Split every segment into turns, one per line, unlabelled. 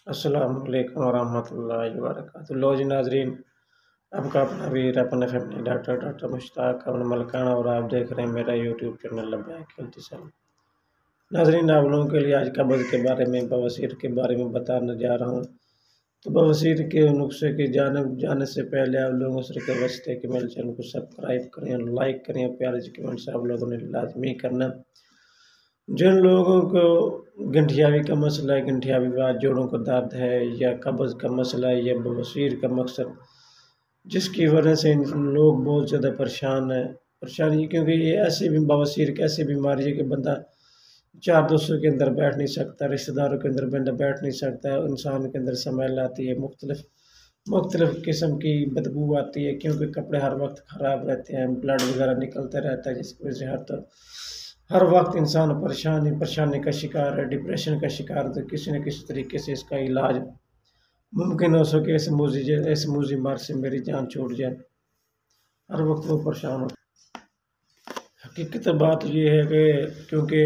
السلام علیکم ورحمۃ اللہ وبرکاتہ۔ لو جی ناظرین، آپ کا اپنا ویر اپنے فیملی ڈاکٹر مشتاق اپنا ملکانہ، اور آپ دیکھ رہے ہیں میرا یوٹیوب چینل لبیک ہیلتھی سیل۔ ناظرین، آپ لوگوں کے لیے آج قبض کے بارے میں، بواسیر کے بارے میں بتانے جا رہا ہوں۔ تو بواسیر کے نسخے کی جانب جانے سے پہلے آپ لوگوں سے ریکویسٹ ہے کہ میرے چینل کو سبسکرائب کریں، لائک کریں، پیارے کمنٹ سے آپ لوگوں نے لازمی کرنا۔ جن لوگوں کو گنٹھیاوی کا مسئلہ ہے، گنٹھیاوی بعد جوڑوں کو درد ہے، یا قبض کا مسئلہ ہے، یا بواسیر کا مقصد، جس کی وجہ سے لوگ بہت زیادہ پریشانی کیونکہ یہ ایسی بھی بواسیر ایک ایسی بیماری ہے کہ بندہ چار دوستوں کے اندر بیٹھ نہیں سکتا، رشتہ داروں کے اندر بندہ بیٹھ نہیں سکتا، انسان کے اندر سمیل آتی ہے، مختلف قسم کی بدبو آتی ہے، کیونکہ کپڑے ہر وقت خراب رہتے ہیں، بلڈ وغیرہ نکلتا رہتا ہے، جس کی وجہ سے ہر وقت انسان پریشانی کا شکار ہے، ڈپریشن کا شکار ہے۔ تو کسی نہ کسی طریقے سے اس کا علاج ممکن ہو سکے، ایسے موذی مار سے میری جان چھوٹ جائے، ہر وقت وہ پریشان ہو۔ حقیقت بات یہ ہے کہ کیونکہ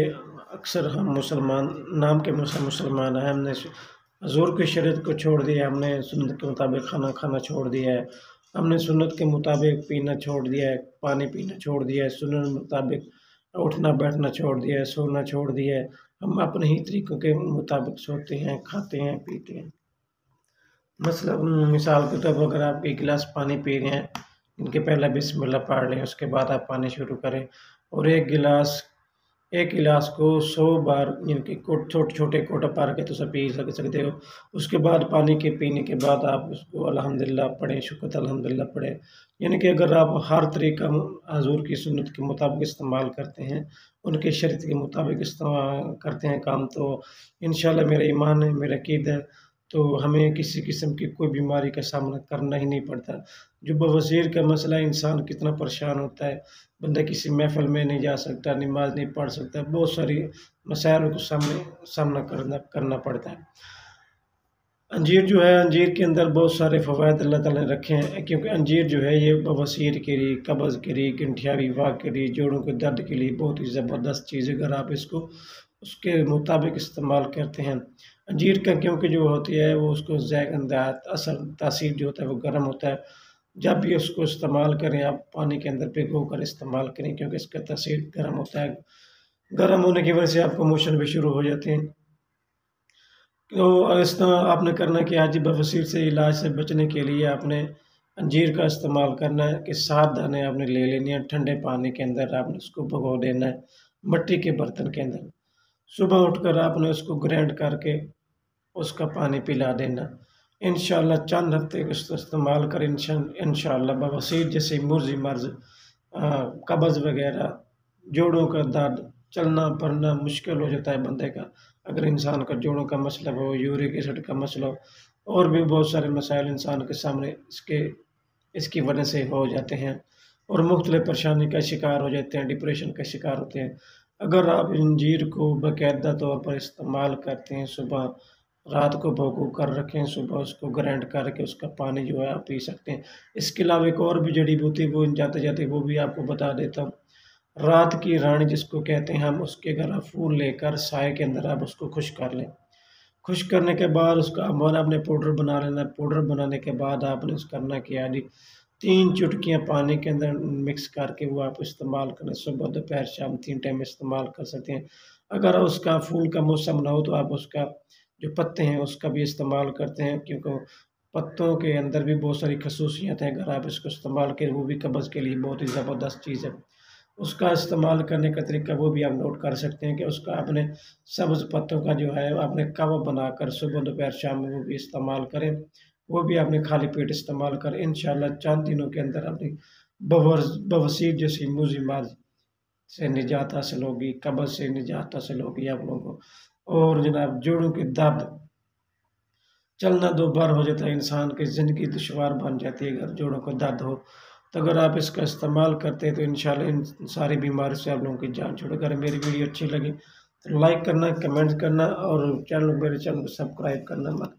اکثر ہم مسلمان نام کے مسلمان ہیں، ہم نے حضور کی شریعت کو چھوڑ دیا، ہم نے سنت کے مطابق کھانا چھوڑ دیا ہے، ہم نے سنت کے مطابق پینا چھوڑ دیا ہے، پانی پینا چھوڑ دیا ہے، سنت کے مطابق اٹھنا بیٹھنا چھوڑ دیا ہے، سونا چھوڑ دیا ہے، ہم اپنے ہی طریقوں کے مطابق سوتے ہیں، کھاتے ہیں، پیتے ہیں۔ مثال کے طور پر اگر آپ ایک گلاس پانی پی رہے ہیں، ان کے پہلے بسم اللہ پڑھ لیں، اس کے بعد آپ پانی شروع کریں، اور ایک گلاس کو 100 بار، یعنی کہ چھوٹے کوٹا پار کے تو سب پی سکتے ہو۔ اس کے بعد پانی کے پینے کے بعد آپ اس کو الحمدللہ پڑھیں، شکر الحمدللہ پڑھیں۔ یعنی کہ اگر آپ ہر طریقہ حضور کی سنت کے مطابق استعمال کرتے ہیں، ان کے شریعت کے مطابق استعمال کرتے ہیں کام، تو انشاءاللہ میرا ایمان ہے، میرا عقیدہ ہے، تو ہمیں کسی قسم کی کوئی بیماری کا سامنا کرنا ہی نہیں پڑتا۔ جو بواسیر کا مسئلہ ہے، انسان کتنا پریشان ہوتا ہے، بندہ کسی محفل میں نہیں جا سکتا، نماز نہیں پڑھ سکتا، بہت ساری مسائل کو سامنا کرنا پڑتا ہے۔ انجیر جو ہے، انجیر کے اندر بہت سارے فوائد اللہ تعالیٰ نے رکھے ہیں، کیونکہ انجیر جو ہے یہ بواسیر کے لیے، قبض کے لیے، گنٹھیاوی واگ کے لیے، جوڑوں کے درد کے لیے بہت ہی زبردست چیز ہے، اگر آپ اس کے مطابق استعمال کرتے ہیں۔ انجیر کا کیونکہ جو ہوتی ہے وہ اس کو اثر تاثیر جو ہوتا ہے وہ گرم ہوتا ہے، جب بھی اس کو استعمال کریں آپ پانی کے اندر بھگو کر استعمال کریں، کیونکہ اس کا تاثیر گرم ہوتا ہے، گرم ہونے کی وجہ سے آپ کو موشن بھی شروع ہو جاتے ہیں۔ تو اس طرح آپ نے کرنا کہ آج بواسیر سے علاج سے بچنے کے لیے آپ نے انجیر کا استعمال کرنا ہے کہ 7 دانے آپ نے لے لینے ہیں، ٹھنڈے پانی کے اندر آپ نے اس کو بھگو دینا ہے، مٹی کے برتن کے اندر۔ صبح اٹھ کر آپ نے اس کو گرینڈ کر کے اس کا پانی پلا دینا۔ انشاءاللہ چند ہفتے اس کو استعمال کریں، انشاءاللہ بواسیر جیسے موذی مرض، قبض وغیرہ، جوڑوں کا درد، چلنا پھرنا مشکل ہو جاتا ہے بندے کا، اگر انسان کا جوڑوں کا مسئلہ ہو، یورک ایسڈ کا مسئلہ ہو، اور بھی بہت سارے مسائل انسان کے سامنے اس کی وجہ سے ہو جاتے ہیں، اور مختلف پریشانی کا شکار ہو جاتے ہیں، ڈپریشن کا شکار ہوتے ہیں۔ اگر آپ انجیر کو باقاعدہ طور پر استعمال کرتے ہیں، صبح رات کو بھگو کر رکھیں، صبح اس کو گرینڈ کر کے اس کا پانی جو ہے آپ پی سکتے ہیں۔ اس کے علاوہ ایک اور بھی جڑی بوٹی وہ جاتے وہ بھی آپ کو بتا دیتا ہوں۔ رات کی رانی جس کو کہتے ہیں ہم، اس کے اگر آپ پھول لے کر سائے کے اندر آپ اس کو خشک کر لیں، خشک کرنے کے بعد اس کا آپ نے پاؤڈر بنا لینا۔ پاؤڈر بنانے کے بعد آپ نے کرنا کیا جی، 3 چٹکیاں پانی کے اندر مکس کر کے وہ آپ استعمال کریں، صبح دوپہر شام 3 ٹائم استعمال کر سکتے ہیں۔ اگر اس کا پھول کا موسم نہ ہو تو آپ اس کا جو پتے ہیں اس کا بھی استعمال کرتے ہیں، کیونکہ پتوں کے اندر بھی بہت ساری خصوصیت ہیں، اگر آپ اس کو استعمال کریں وہ بھی قبض کے لیے بہت ہی زبردست چیز ہے۔ اس کا استعمال کرنے کا طریقہ وہ بھی آپ نوٹ کر سکتے ہیں کہ اس کا آپ نے سبز پتوں کا جو ہے آپ نے کوا بنا کر صبح دوپہر شام میں وہ بھی استعمال کریں، وہ بھی آپ نے خالی پیٹ استعمال کریں۔ انشاءاللہ چند دنوں کے اندر اپنی بواسیر جیسی موذی مرض سے نجات حاصل ہوگی، قبض سے نجات حاصل ہوگی آپ لوگوں کو۔ اور جناب جوڑوں کے درد، چلنا دوبار ہو جاتا ہے، انسان کی زندگی دشوار بن جاتی ہے اگر جوڑوں کو درد ہو، تو اگر آپ اس کا استعمال کرتے ہیں تو انشاءاللہ ان ساری بیماری سے آپ لوگوں کی جان چھوڑے۔ اگر میری ویڈیو اچھی لگی تو لائک کرنا، کمنٹ کرنا، اور میرے چینل کو سبسکرائب کرنا مت